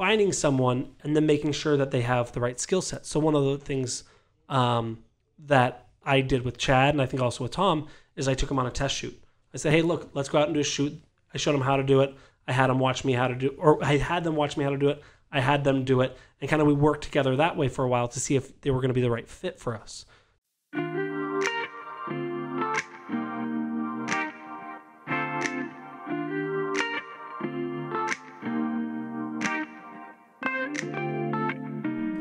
finding someone and then making sure that they have the right skill set. So one of the things that I did with Chad, and I think also with Tom, is I took him on a test shoot. I said, hey, look, let's go out and do a shoot. I showed them how to do it. I had them watch me how to do, or I had them watch me how to do it. I had them do it, and kind of we worked together that way for a while to see if they were going to be the right fit for us.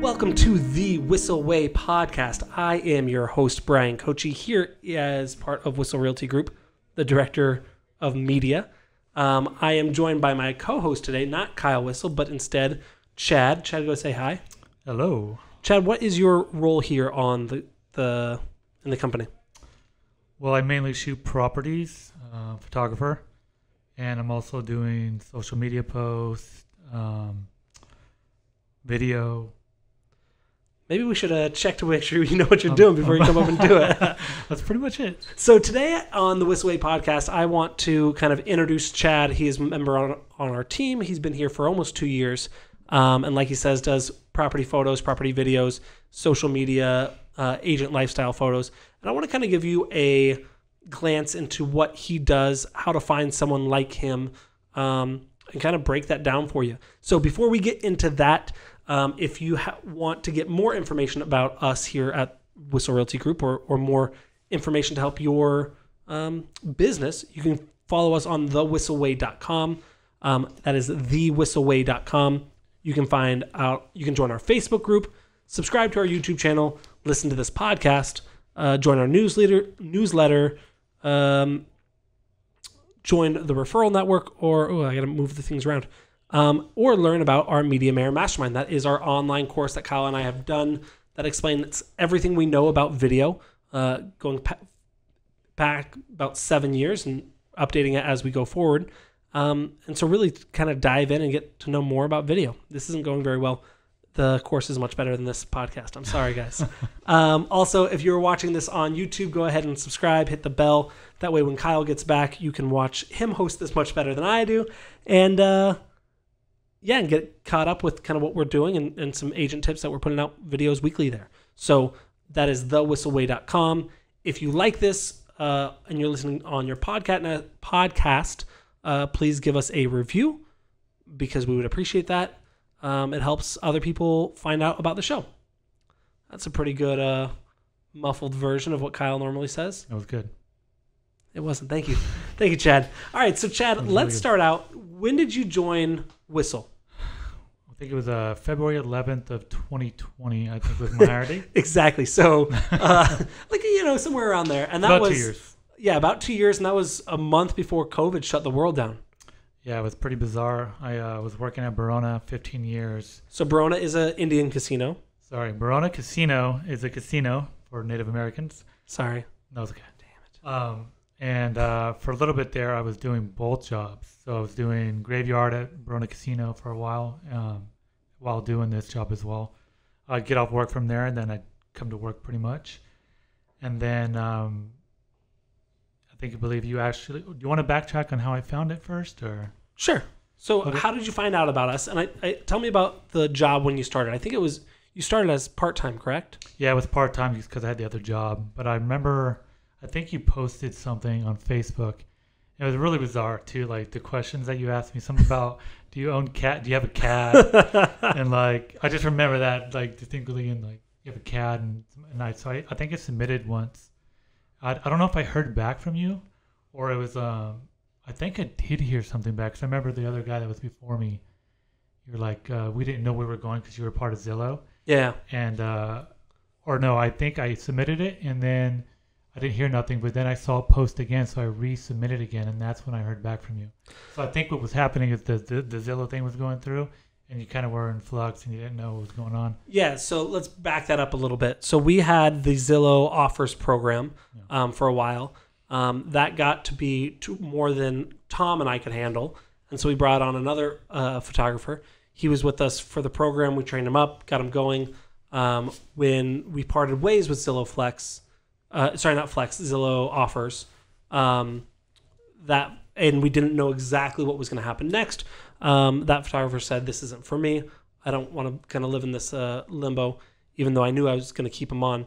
Welcome to the Whissel Way Podcast. I am your host, Bryan Koci, here as part of Whissel Realty Group, the director of media. I am joined by my co-host today, not Kyle Whissel, but instead Chad. Chad, go say hi. Hello. Chad, what is your role here on in the company? Well, I mainly shoot properties, photographer, and I'm also doing social media posts, video. Maybe we should check to make sure you know what you're doing before you come up and do it. That's pretty much it. So today on the Whissel Way Podcast, I want to kind of introduce Chad. He is a member on our team. He's been here for almost 2 years. And like he says, does property photos, property videos, social media, agent lifestyle photos. And I want to kind of give you a glance into what he does, how to find someone like him, and kind of break that down for you. So before we get into that, if you want to get more information about us here at Whissel Realty Group or more information to help your business, you can follow us on thewhisselway.com. That is thewhisselway.com. You can find out, you can join our Facebook group, subscribe to our YouTube channel, listen to this podcast, join our newsletter, join the referral network, or I got to move the things around. Or learn about our Media Mayor Mastermind. That is our online course that Kyle and I have done that explains everything we know about video, going back about 7 years and updating it as we go forward. And so really kind of dive in and get to know more about video. This isn't going very well. The course is much better than this podcast. I'm sorry, guys. Also, if you're watching this on YouTube, go ahead and subscribe, hit the bell. That way when Kyle gets back, you can watch him host this much better than I do. And and get caught up with kind of what we're doing and some agent tips that we're putting out videos weekly there. So that is thewhisselway.com. If you like this and you're listening on your podcast, please give us a review because we would appreciate that. It helps other people find out about the show. That's a pretty good muffled version of what Kyle normally says. That was good. It wasn't. Thank you. Thank you, Chad. All right, so Chad, let's start out. When did you join Whissel? I think it was February 11th of 2020, I think was my hire date. Exactly. So, somewhere around there. And that about was 2 years. Yeah, about 2 years, and that was a month before COVID shut the world down. Yeah, it was pretty bizarre. I was working at Barona 15 years. So Barona is an Indian casino. Sorry, Barona Casino is a casino for Native Americans. Sorry. That was okay. Damn it. And for a little bit there, I was doing both jobs. So I was doing graveyard at Barona Casino for a while doing this job as well. I'd get off work from there, and then I'd come to work pretty much. And then I believe you actually... Do you want to backtrack on how I found it first? Or Sure. So How did you find out about us? And tell me about the job when you started. I think it was... You started as part-time, correct? Yeah, it was part-time because I had the other job. But I remember... I think you posted something on Facebook. It was really bizarre too, like the questions that you asked me, something about do you own cat? Do you have a cat? And like I just remember that like distinctly, and like you have a cat, and I think I submitted once. I don't know if I heard back from you, or it was I think I did hear something back because I remember the other guy that was before me. You were like we didn't know where we were going because you were part of Zillow. Yeah. And or no, I think I submitted it and then. I didn't hear nothing, but then I saw it post again, so I resubmitted again, and that's when I heard back from you. So I think what was happening is the Zillow thing was going through, and you kind of were in flux, and you didn't know what was going on. Yeah, so let's back that up a little bit. So we had the Zillow offers program for a while. That got to be more than Tom and I could handle, and so we brought on another photographer. He was with us for the program. We trained him up, got him going. When we parted ways with Zillow Flex... Zillow offers. And we didn't know exactly what was going to happen next. That photographer said, this isn't for me. I don't want to kind of live in this limbo, even though I knew I was going to keep him on.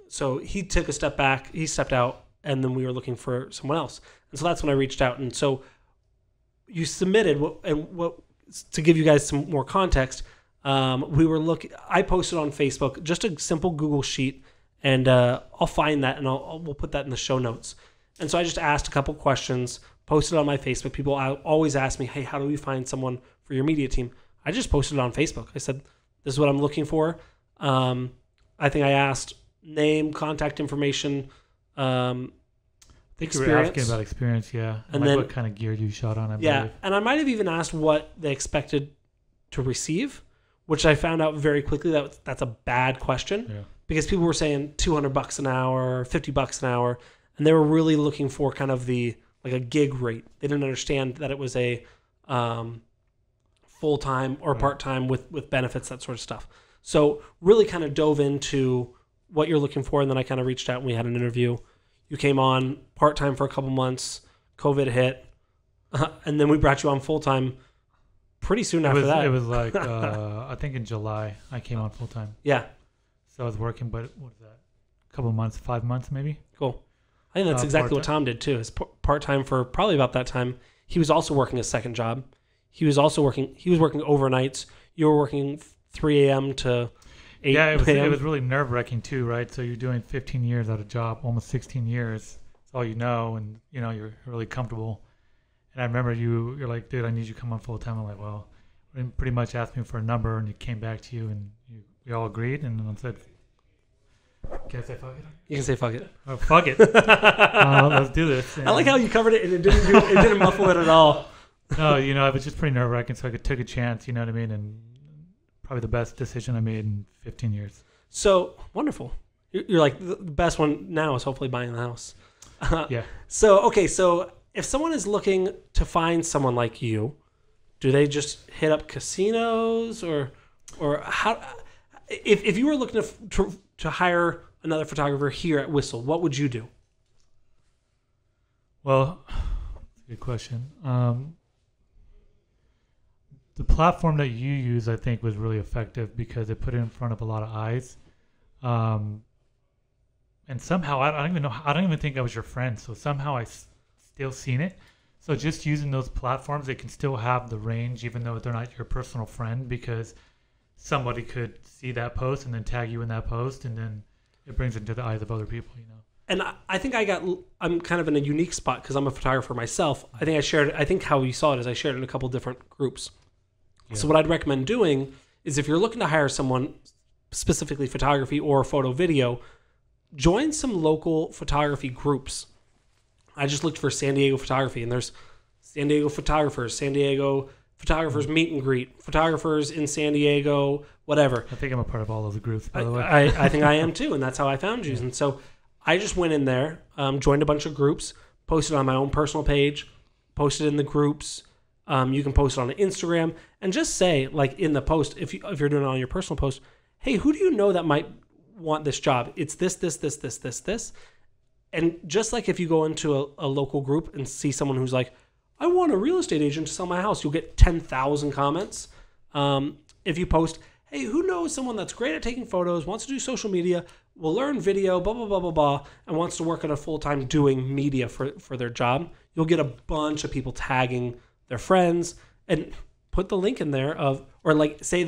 So he took a step back, he stepped out, and then we were looking for someone else. And so that's when I reached out. And so you submitted, to give you guys some more context, I posted on Facebook just a simple Google sheet, and I'll find that and we'll put that in the show notes. And so I just asked a couple questions, posted on my Facebook. People always ask me, hey, how do we find someone for your media team? I just posted it on Facebook. I said, this is what I'm looking for. I think I asked name, contact information, I think you were asking about experience, yeah. And like then, what kind of gear you shot on, I believe. And I might have even asked what they expected to receive, which I found out very quickly that's a bad question because people were saying $200 an hour, $50 an hour, and they were really looking for kind of a gig rate. They didn't understand that it was a full-time or part-time with benefits, that sort of stuff. So really kind of dove into what you're looking for, and then I kind of reached out and we had an interview. You came on part-time for a couple months, COVID hit, and then we brought you on full-time pretty soon after that. It was like, I think in July, I came on full-time. Yeah. So I was working, but what is that? A couple months, 5 months maybe? Cool. I think that's exactly what Tom did too. His part-time for probably about that time. He was also working a second job. He was working overnights. You were working 3 a.m. to 8 a.m. Yeah, it was really nerve-wracking too, right? So you're doing 15 years at a job, almost 16 years. That's all you know, and you're really comfortable. And I remember you're like, dude, I need you to come on full-time. I'm like, well, you pretty much asked me for a number, and it came back to you, and we all agreed, and then I said, can I say fuck it? You can say fuck it. Oh, fuck it. Let's do this. And I like how you covered it, and it didn't muffle it at all. No, it was just pretty nerve-wracking, so I took a chance, you know what I mean? And probably the best decision I made in 15 years. So, wonderful. You're like, the best one now is hopefully buying the house. Yeah. So if someone is looking to find someone like you, do they just hit up casinos or how? If you were looking to hire another photographer here at Whissel, what would you do? Well, that's a good question. The platform that you use, I think, was really effective because it put it in front of a lot of eyes. And somehow, I don't even think I was your friend. So somehow I still seen it. So just using those platforms, they can still have the range, even though they're not your personal friend, because somebody could see that post and then tag you in that post, and then it brings it to the eyes of other people, And I think I'm kind of in a unique spot because I'm a photographer myself. I think how you saw it is I shared it in a couple different groups. Yeah. So what I'd recommend doing is if you're looking to hire someone, specifically photography or photo video, join some local photography groups. I just looked for San Diego photography, and there's San Diego photographers meet and greet, photographers in San Diego, whatever. I think I'm a part of all those groups, by the way. I think I am too, and that's how I found you. Yeah. And so I just went in there, joined a bunch of groups, posted on my own personal page, posted in the groups. You can post it on Instagram and just say, like in the post, if you're doing it on your personal post, hey, who do you know that might want this job? It's this. And just like if you go into a local group and see someone who's like, I want a real estate agent to sell my house, you'll get 10,000 comments. If you post, hey, who knows someone that's great at taking photos, wants to do social media, will learn video, blah, blah, blah, blah, blah, and wants to work at a full-time doing media for their job, you'll get a bunch of people tagging their friends and put the link in there or like say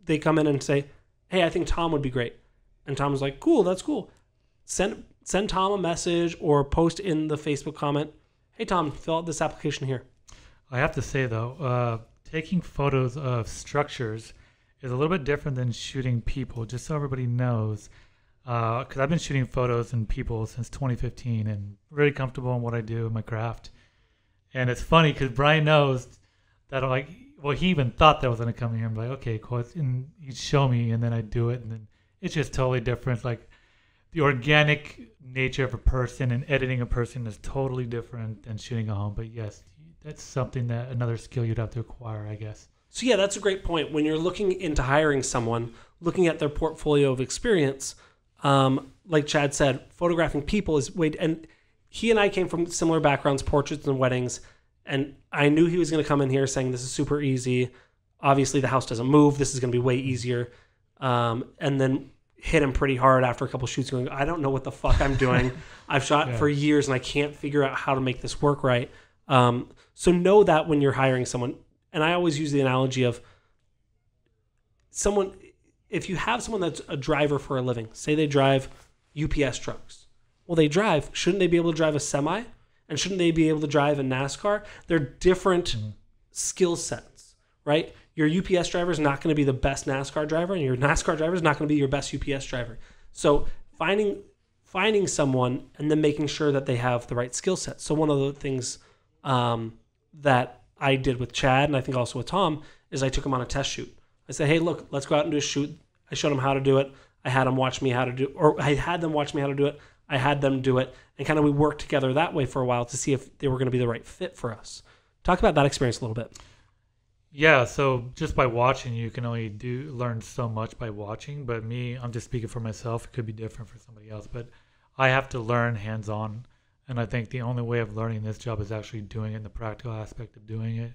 they come in and say, hey, I think Tom would be great. And Tom's like, cool, that's cool. Send Tom a message or post in the Facebook comment, hey, Tom, fill out this application here. I have to say, though, taking photos of structures is a little bit different than shooting people, just so everybody knows. Because I've been shooting photos and people since 2015 and really comfortable in what I do in my craft. And it's funny because Bryan knows that he even thought that was going to come here. I'm like, okay, cool. And he'd show me, and then I'd do it. And then it's just totally different. Like the organic nature of a person and editing a person is totally different than shooting a home. But yes, that's something another skill you'd have to acquire, I guess. So yeah, that's a great point. When you're looking into hiring someone, looking at their portfolio of experience, like Chad said, photographing people is and he and I came from similar backgrounds, portraits and weddings, And I knew he was going to come in here saying this is super easy. Obviously, the house doesn't move. This is going to be way easier. And then hit him pretty hard after a couple shoots going, I don't know what the fuck I'm doing. I've shot for years and I can't figure out how to make this work right. So know that when you're hiring someone, and I always use the analogy of someone, if you have someone that's a driver for a living, say they drive UPS trucks. Well, they drive. Shouldn't they be able to drive a semi? And shouldn't they be able to drive a NASCAR? They're different skill sets, right? Your UPS driver is not going to be the best NASCAR driver, and your NASCAR driver is not going to be your best UPS driver. So finding someone and then making sure that they have the right skill set. So one of the things that I did with Chad, and I think also with Tom, is I took him on a test shoot. I said, hey, look, let's go out and do a shoot. I showed them how to do it. I had them watch me how to do, or I had them watch me how to do it. I had them do it, and kind of we worked together that way for a while to see if they were going to be the right fit for us. Talk about that experience a little bit. Yeah, so just by watching, you can only learn so much by watching. But me, I'm just speaking for myself. It could be different for somebody else, but I have to learn hands-on, and I think the only way of learning this job is actually doing it in the practical aspect of doing it.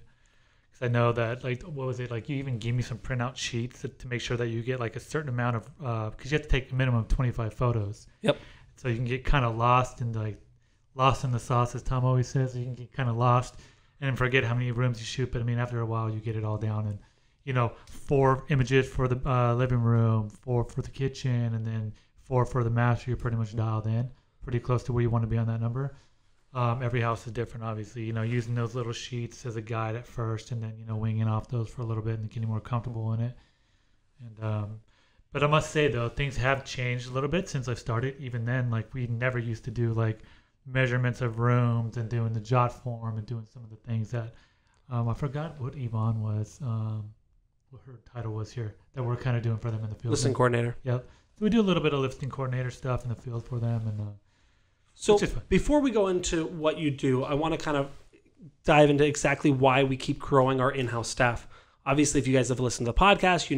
Because I know that, like, what was it? Like, you even gave me some printout sheets to make sure that you get like a certain amount of, because you have to take a minimum of 25 photos. Yep. So you can get kind of lost in the sauce, as Tom always says. You can get kind of lost and forget how many rooms you shoot. But I mean, after a while, you get it all down. And 4 images for the living room, 4 for the kitchen, and then 4 for the master. You're pretty much dialed in, pretty close to where you want to be on that number. Every house is different, obviously. Using those little sheets as a guide at first, and then winging off those for a little bit and getting more comfortable in it. And but I must say, though, things have changed a little bit since I started. Even then, like, we never used to do like measurements of rooms and doing the jot form and doing some of the things that I forgot what Yvonne was, what her title was here, that we're kind of doing for them in the field. Listing coordinator. Yep. So we do a little bit of listing coordinator stuff in the field for them. And so before we go into what you do, I want to kind of dive into exactly why we keep growing our in-house staff. Obviously, if you guys have listened to the podcast,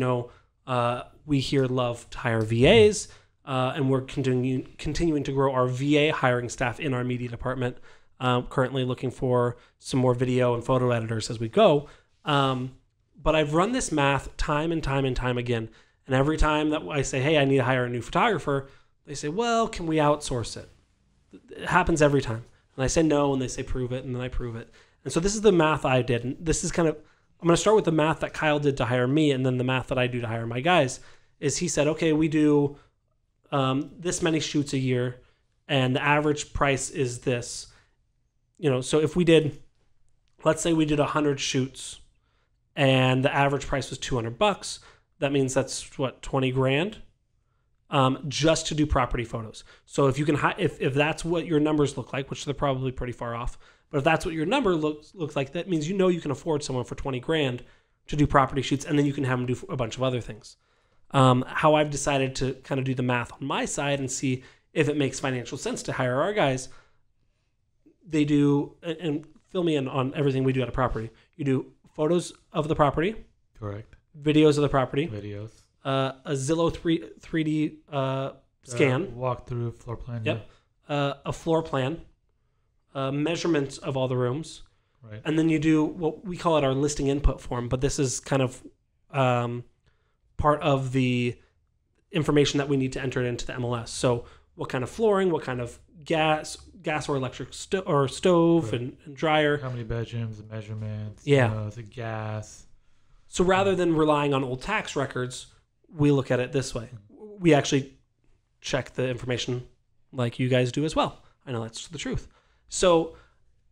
we here love to hire VAs, and we're continuing to grow our VA hiring staff in our media department. Currently looking for some more video and photo editors as we go. But I've run this math time and time and time again. And every time that I say, hey, I need to hire a new photographer, they say, well, can we outsource it? It happens every time. And I say no, and they say prove it, and then I prove it. And so this is the math I did. And this is I'm going to start with the math that Kyle did to hire me, and then the math that I do to hire my guys. Is he said, okay, we do this many shoots a year, and the average price is this. So if we did, let's say we did 100 shoots, and the average price was $200. That means that's what, $20,000, just to do property photos. So if you can, if that's what your numbers look like, which they're probably pretty far off, but if that's what your number looks like, that means you can afford someone for $20,000 to do property shoots, and then you can have them do a bunch of other things. How I've decided to kind of do the math on my side and see if it makes financial sense to hire our guys. They do, and fill me in on everything we do at a property. You do photos of the property. Correct. Videos of the property. Videos. A Zillow 3D scan. Walkthrough, floor plan. Yep. Yeah. A floor plan. Measurements of all the rooms. Right. And then you do what we call it our listing input form, but this is kind of part of the information that we need to enter it into the MLS. So what kind of flooring, what kind of gas or electric stove, right. and dryer. How many bedrooms, the measurements, the gas. So rather than relying on old tax records, we look at it this way. We actually check the information like you guys do as well. I know that's the truth. So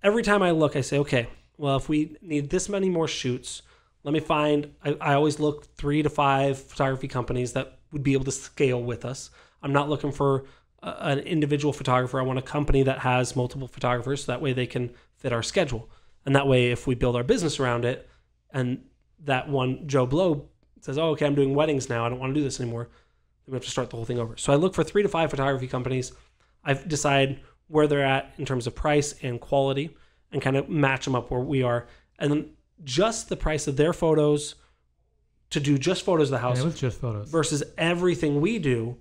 every time I look, I say, okay, well, if we need this many more shoots, let me find, I always look 3 to 5 photography companies that would be able to scale with us. I'm not looking for an individual photographer. I want a company that has multiple photographers, so that way they can fit our schedule. And that way, if we build our business around it, and that one Joe Blow says, oh, okay, I'm doing weddings now, I don't want to do this anymore, then we have to start the whole thing over. So I look for 3 to 5 photography companies. I decide where they're at in terms of price and quality, and kind of match them up where we are. And then just the price of their photos to do just photos of the house. Yeah, it was just photos. Versus everything we do,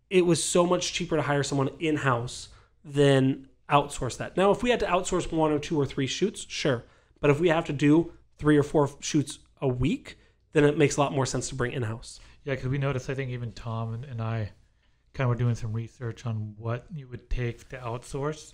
it was so much cheaper to hire someone in-house than outsource that. Now, if we had to outsource 1 or 2 or 3 shoots, sure. But if we have to do 3 or 4 shoots a week, then it makes a lot more sense to bring in-house. Yeah, because we noticed, I think even Tom and I kind of were doing some research on what you would take to outsource.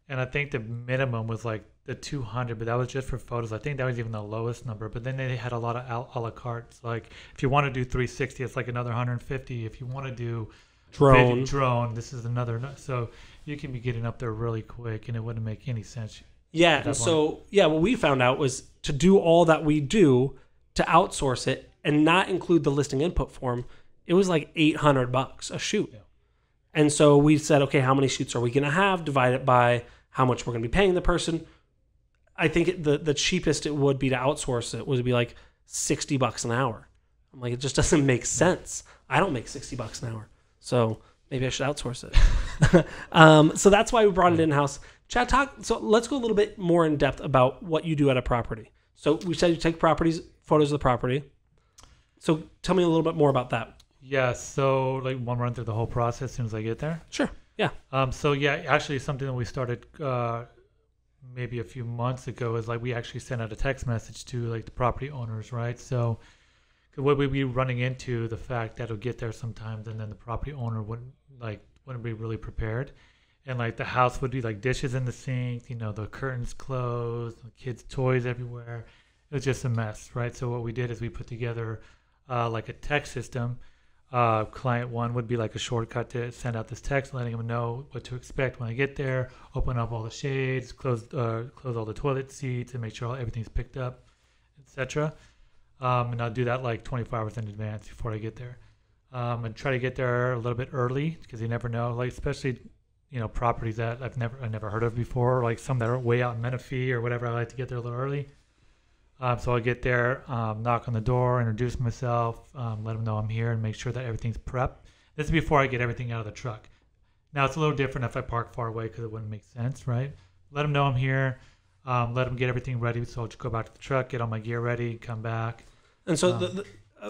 And I think the minimum was like the 200, but that was just for photos. I think that was even the lowest number. But then they had a lot of a la carte. So like if you want to do 360, it's like another 150. If you want to do drone, this is another. So you can be getting up there really quick, and it wouldn't make any sense. Yeah, and so what we found out was to do all that we do, to outsource it and not include the listing input form, it was like $800 a shoot. Yeah. And so we said, okay, how many shoots are we going to have? Divide it by how much we're going to be paying the person. I think the cheapest it would be to outsource it would be like $60 an hour. I'm like, it just doesn't make sense. I don't make $60 an hour. So maybe I should outsource it. So that's why we brought it in-house. Chad, so let's go a little bit more in depth about what you do at a property. So we said you take photos of the property. So tell me a little bit more about that. Yeah, so like one run through the whole process as soon as I get there. Sure. Yeah. So yeah, actually something that we started maybe a few months ago is like we actually sent out a text message to like the property owners, right? So what we'd be running into the fact that it'll get there sometimes, and then the property owner wouldn't be really prepared, and like the house would be like dishes in the sink, the curtains closed, the kids' toys everywhere. It was just a mess, right? So what we did is we put together like a text system. Client 1 would be like a shortcut to send out this text, letting them know what to expect when I get there. Open up all the shades, close all the toilet seats, and make sure everything's picked up, etc. And I'll do that like 24 hours in advance before I get there. And try to get there a little bit early because you never know, like especially properties that I've never heard of before, like some that are way out in Menifee or whatever. I like to get there a little early. So I get there, knock on the door, introduce myself, let them know I'm here, and make sure that everything's prepped. This is before I get everything out of the truck. Now, it's a little different if I park far away because it wouldn't make sense, right? Let them know I'm here, let them get everything ready. So I'll just go back to the truck, get all my gear ready, come back. And so the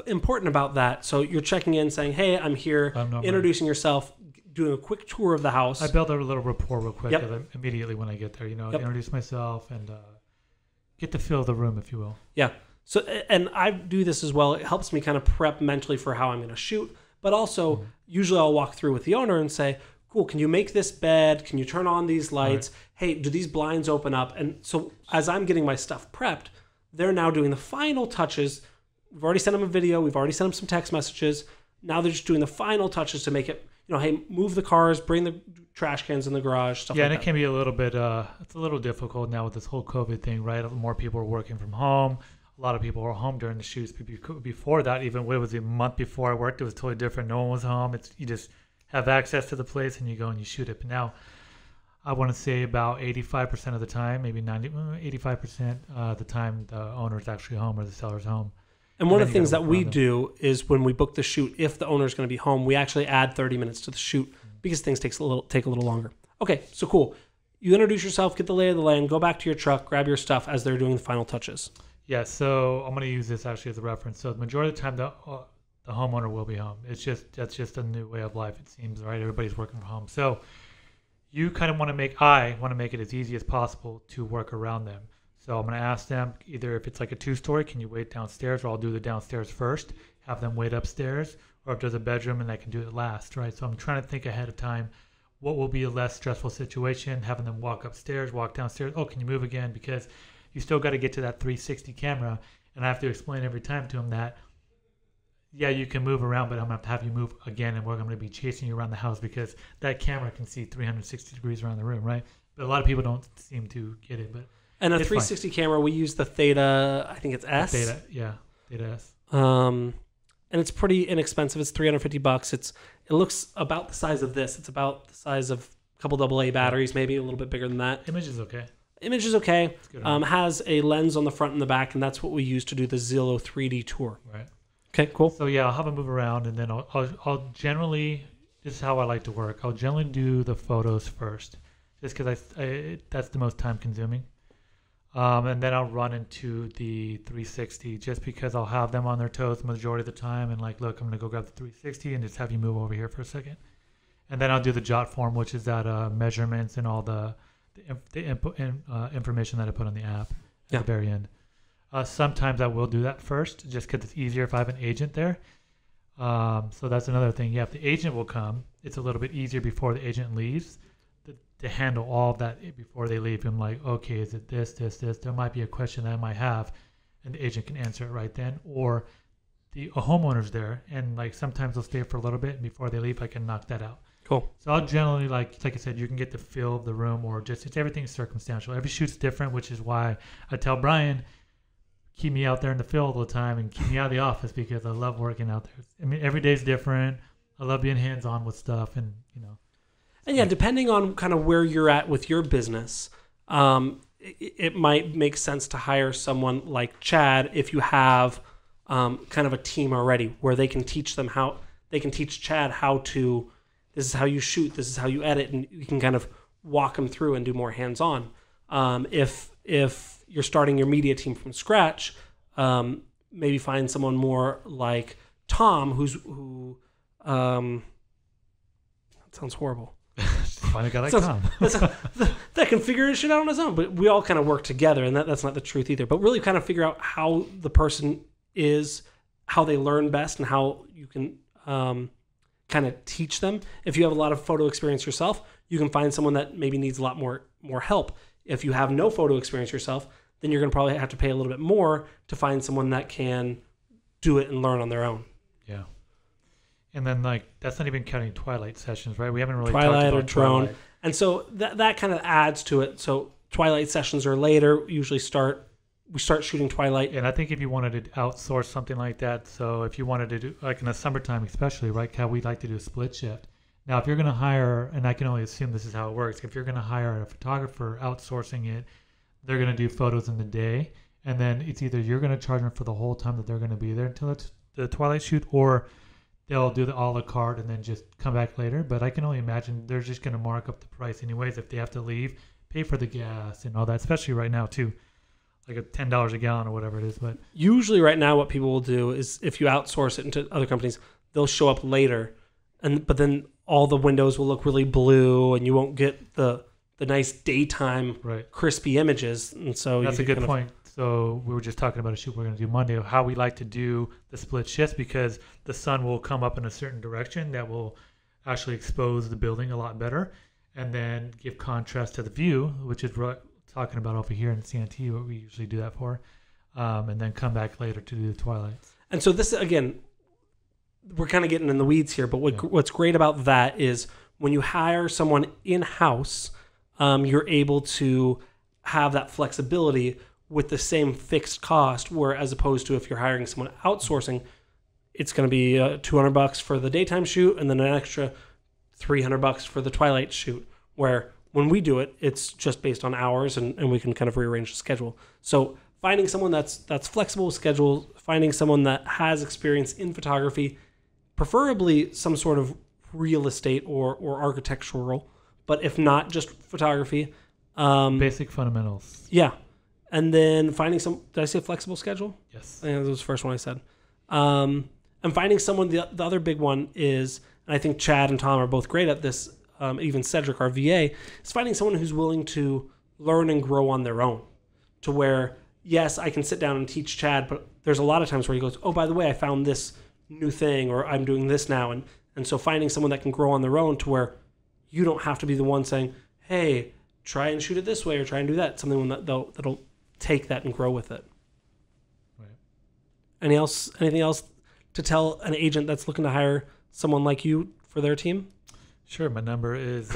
important about that, so you're checking in saying, hey, I'm here, introducing yourself, doing a quick tour of the house. I built a little rapport real quick immediately when I get there, introduce myself and get to feel the room, if you will. Yeah. So, and I do this as well. It helps me kind of prep mentally for how I'm going to shoot. But also, usually I'll walk through with the owner and say, cool, can you make this bed? Can you turn on these lights? Right. Hey, do these blinds open up? And so as I'm getting my stuff prepped, they're now doing the final touches. We've already sent them a video. We've already sent them some text messages. Now they're just doing the final touches to make it, hey, move the cars, bring the trash cans in the garage, stuff like that. Yeah, and it can be a little bit, it's a little difficult now with this whole COVID thing, right? More people are working from home. A lot of people were home during the shoots. Before that, even what was a month before I worked, it was totally different. No one was home. You just have access to the place and you go and you shoot it. But now, I want to say about 85% of the time, maybe 85% of the time, the owner's actually home or the seller's home. And one of the things that we do is when we book the shoot, if the owner's going to be home, we actually add 30 minutes to the shoot because things take a little longer. Okay, so cool. You introduce yourself, get the lay of the land, go back to your truck, grab your stuff as they're doing the final touches. Yeah, so I'm going to use this actually as a reference. So the majority of the time, the homeowner will be home. That's just a new way of life, it seems, right? Everybody's working from home. So you kind of want to make it as easy as possible to work around them. So I'm going to ask them either if it's like a 2-story, can you wait downstairs, or I'll do the downstairs first, have them wait upstairs, or if there's a bedroom and I can do it last, right? So I'm trying to think ahead of time what will be a less stressful situation, having them walk upstairs, walk downstairs. Oh, can you move again? Because you still got to get to that 360 camera, and I have to explain every time to them that, yeah, you can move around, but I'm going to have to have you move again, and we're going to be chasing you around the house because that camera can see 360 degrees around the room, right? But a lot of people don't seem to get it, but and a 360 camera, we use the Theta, I think it's S. Theta S. And it's pretty inexpensive. It's $350. It looks about the size of this. It's about the size of a couple AA batteries, maybe a little bit bigger than that. Image is okay. Has a lens on the front and the back, and that's what we use to do the Zillow 3D tour. Right. Okay, cool. So yeah, I'll have them move around, and then I'll generally, this is how I like to work. I'll generally do the photos first, just because that's the most time consuming. And then I'll run into the 360 just because I'll have them on their toes the majority of the time and like, look, I'm going to go grab the 360 and just have you move over here for a second. And then I'll do the jot form, which is that measurements and all the information that I put on the app at the very end. Sometimes I will do that first, just because it's easier if I have an agent there. So that's another thing. Yeah, if the agent will come, it's a little bit easier before the agent leaves to handle all of that before they leave. I'm like, okay, is it this? There might be a question that I might have, and the agent can answer it right then. Or a homeowner's there, and like sometimes they'll stay for a little bit, and before they leave, I can knock that out. Cool. So I'll generally, like I said, you can get the feel of the room, or just everything's circumstantial. Every shoot's different, which is why I tell Bryan, keep me out there in the field all the time and keep me out of the office, because I love working out there. I mean, every day's different. I love being hands-on with stuff, and And yeah, depending on kind of where you're at with your business, it might make sense to hire someone like Chad if you have kind of a team already where they can teach Chad how to, this is how you shoot, this is how you edit, and you can kind of walk them through and do more hands-on. If you're starting your media team from scratch, maybe find someone more like Tom, who that sounds horrible. Find a guy like Tom. That can figure his shit out on his own. But we all kind of work together, and that's not the truth either. But really kind of figure out how the person is, how they learn best, and how you can kind of teach them. If you have a lot of photo experience yourself, you can find someone that maybe needs a lot more help. If you have no photo experience yourself, then you're going to probably have to pay a little bit more to find someone that can do it and learn on their own. Yeah. And then, like, that's not even counting Twilight sessions, right? We haven't really Twilight talked about or drone. Twilight. And so that kind of adds to it. So Twilight sessions are later. We start shooting Twilight. And I think if you wanted to outsource something like that, so if you wanted to do, like in the summertime especially, right, how we like to do a split shift. Now, if you're going to hire, and I can only assume this is how it works, if you're going to hire a photographer outsourcing it, they're going to do photos in the day, and then it's either you're going to charge them for the whole time that they're going to be there until the Twilight shoot, or they'll do the a la carte and then just come back later. But I can only imagine they're just going to mark up the price anyways if they have to leave, pay for the gas and all that, especially right now too, like a $10 a gallon or whatever it is. But usually right now what people will do is if you outsource it into other companies, they'll show up later, but then all the windows will look really blue and you won't get the nice daytime crispy images. And so that's a good point. So we were just talking about a shoot we're going to do Monday, how we like to do the split shifts, because the sun will come up in a certain direction that will actually expose the building a lot better and then give contrast to the view, which is what we're talking about over here in Santee, what we usually do that for, and then come back later to do the twilights. And so this, again, we're kind of getting in the weeds here, but what's great about that is when you hire someone in-house, you're able to have that flexibility with the same fixed cost, where as opposed to if you're hiring someone outsourcing, it's going to be $200 for the daytime shoot and then an extra $300 for the twilight shoot, where when we do it, it's just based on hours and we can kind of rearrange the schedule. So finding someone that's flexible with schedule, finding someone that has experience in photography, preferably some sort of real estate or architectural, but if not, just photography. Basic fundamentals. Yeah. And then finding did I say flexible schedule? Yes. I think that was the first one I said. And finding someone, the other big one is, and I think Chad and Tom are both great at this, even Cedric, our VA, is finding someone who's willing to learn and grow on their own, to where, yes, I can sit down and teach Chad, but there's a lot of times where he goes, oh, by the way, I found this new thing, or I'm doing this now. And so finding someone that can grow on their own to where you don't have to be the one saying, hey, try and shoot it this way or try and do that. Something that'll take that and grow with it. Right. Anything else to tell an agent that's looking to hire someone like you for their team? Sure. My number is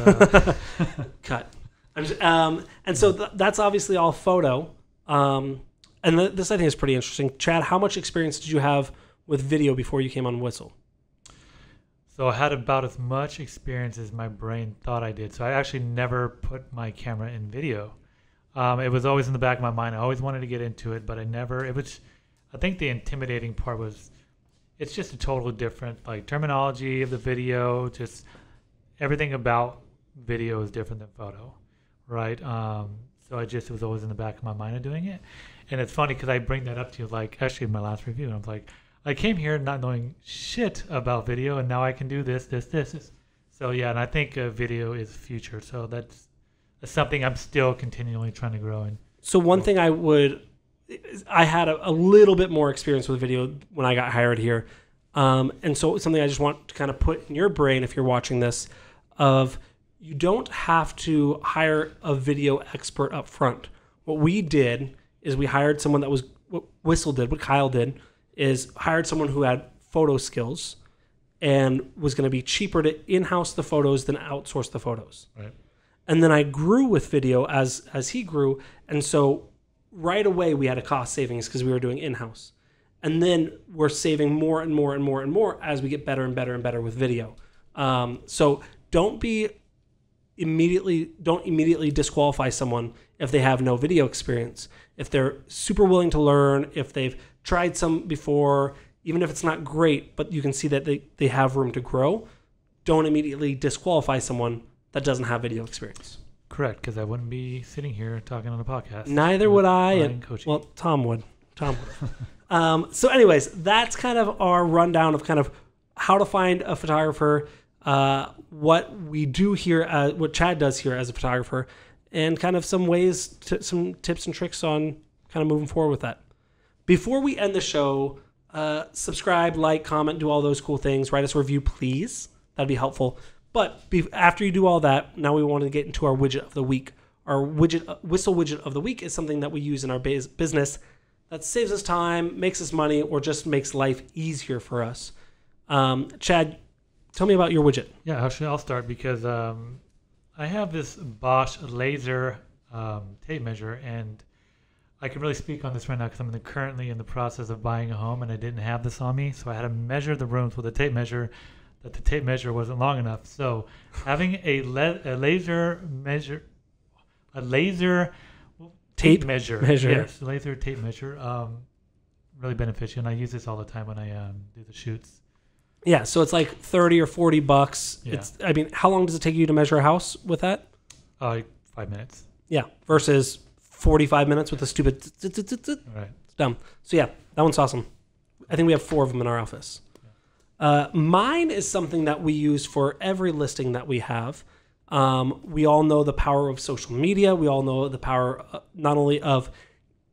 cut. And so that's obviously all photo. And this I think is pretty interesting. Chad, how much experience did you have with video before you came on Whissel? So I had about as much experience as my brain thought I did. So I actually never put my camera in video. It was always in the back of my mind. I always wanted to get into it, but I think the intimidating part was, it's just a totally different, like, terminology of the video, just everything about video is different than photo, right? So it was always in the back of my mind of doing it. And it's funny because I bring that up to you, like, actually in my last review, and I was like, I came here not knowing shit about video, and now I can do this. So yeah, and I think video is future. So that's something I'm still continually trying to grow in. So one thing I had a little bit more experience with video when I got hired here. And so something I just want to kind of put in your brain if you're watching this, of you don't have to hire a video expert up front. What we did is we hired someone that was, what Whissel did, what Kyle did, is hired someone who had photo skills and was going to be cheaper to in-house the photos than outsource the photos. Right. And then I grew with video as he grew. And so right away we had a cost savings because we were doing in-house. And then we're saving more and more and more and more as we get better and better and better with video. So don't immediately disqualify someone if they have no video experience. If they're super willing to learn, if they've tried some before, even if it's not great, but you can see that they have room to grow, don't immediately disqualify someone that doesn't have video experience. Correct, because I wouldn't be sitting here talking on a podcast. Neither would I. And Koci. Well, Tom would. So anyways, that's kind of our rundown of kind of how to find a photographer, what we do here, what Chad does here as a photographer, and kind of some tips and tricks on kind of moving forward with that. Before we end the show, subscribe, like, comment, do all those cool things. Write us a review, please. That'd be helpful. But after you do all that, now we want to get into our widget of the week. Our Whissel widget of the week is something that we use in our business that saves us time, makes us money, or just makes life easier for us. Chad, tell me about your widget. Yeah, actually, I'll start because I have this Bosch laser tape measure, and I can really speak on this right now because I'm currently in the process of buying a home, and I didn't have this on me, so I had to measure the rooms with a tape measure. That the tape measure wasn't long enough. So having a laser tape measure. Yes, laser tape measure. Really beneficial, and I use this all the time when I do the shoots. Yeah, so it's like $30 or $40. Yeah. How long does it take you to measure a house with that? 5 minutes. Yeah, versus 45 minutes with a stupid. Right. It's dumb. So yeah, that one's awesome. I think we have 4 of them in our office. Mine is something that we use for every listing that we have. We all know the power of social media. We all know the power not only of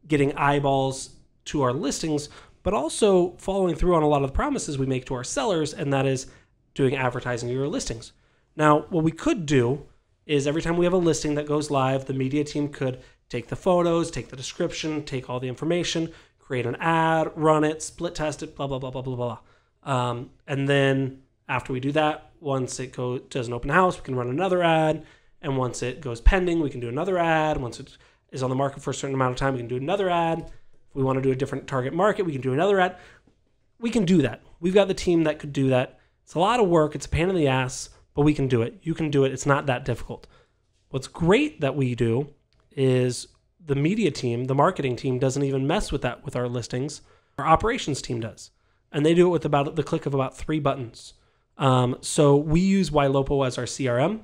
getting eyeballs to our listings, but also following through on a lot of the promises we make to our sellers, and that is doing advertising of your listings. Now, what we could do is every time we have a listing that goes live, the media team could take the photos, take the description, take all the information, create an ad, run it, split test it, blah, blah, blah, blah, blah, blah. And then after we do that, once it does an open house, we can run another ad. And once it goes pending, we can do another ad. Once it is on the market for a certain amount of time, we can do another ad. If we want to do a different target market, we can do another ad. We can do that. We've got the team that could do that. It's a lot of work. It's a pain in the ass, but we can do it. You can do it. It's not that difficult. What's great that we do is the media team, the marketing team, doesn't even mess with that with our listings. Our operations team does. And they do it with about the click of about 3 buttons. So we use Ylopo as our CRM.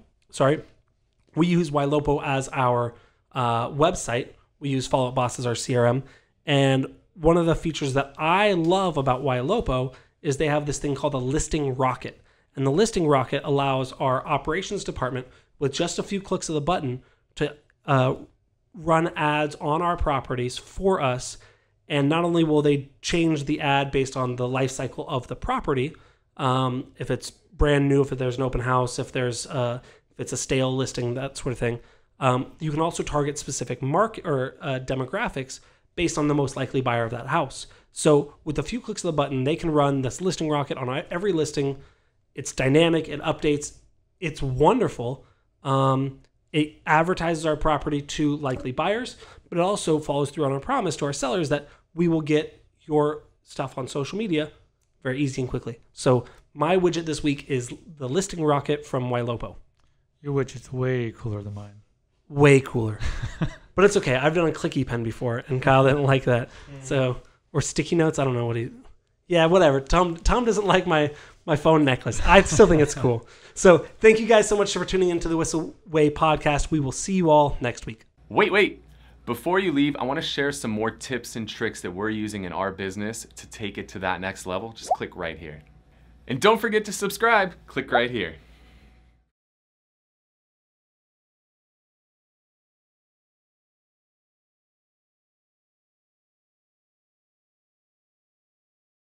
We use Ylopo as our website. We use Follow Up Boss as our CRM. And one of the features that I love about Ylopo is they have this thing called a listing rocket. And the listing rocket allows our operations department, with just a few clicks of the button, to run ads on our properties for us. And not only will they change the ad based on the life cycle of the property, if it's brand new, if there's an open house, if it's a stale listing, that sort of thing. You can also target specific market or demographics based on the most likely buyer of that house. So with a few clicks of the button, they can run this listing rocket on every listing. It's dynamic, it updates, it's wonderful. It advertises our property to likely buyers, but it also follows through on our promise to our sellers that we will get your stuff on social media very easy and quickly. So my widget this week is the listing rocket from Ylopo. Your widget's way cooler than mine. Way cooler. But it's okay. I've done a clicky pen before, and Kyle didn't like that. So, or sticky notes. I don't know what yeah, whatever. Tom doesn't like my phone necklace. I still think it's cool. So thank you guys so much for tuning into the Whissel Way Podcast. We will see you all next week. Wait. Before you leave, I want to share some more tips and tricks that we're using in our business to take it to that next level. Just click right here. And don't forget to subscribe. Click right here.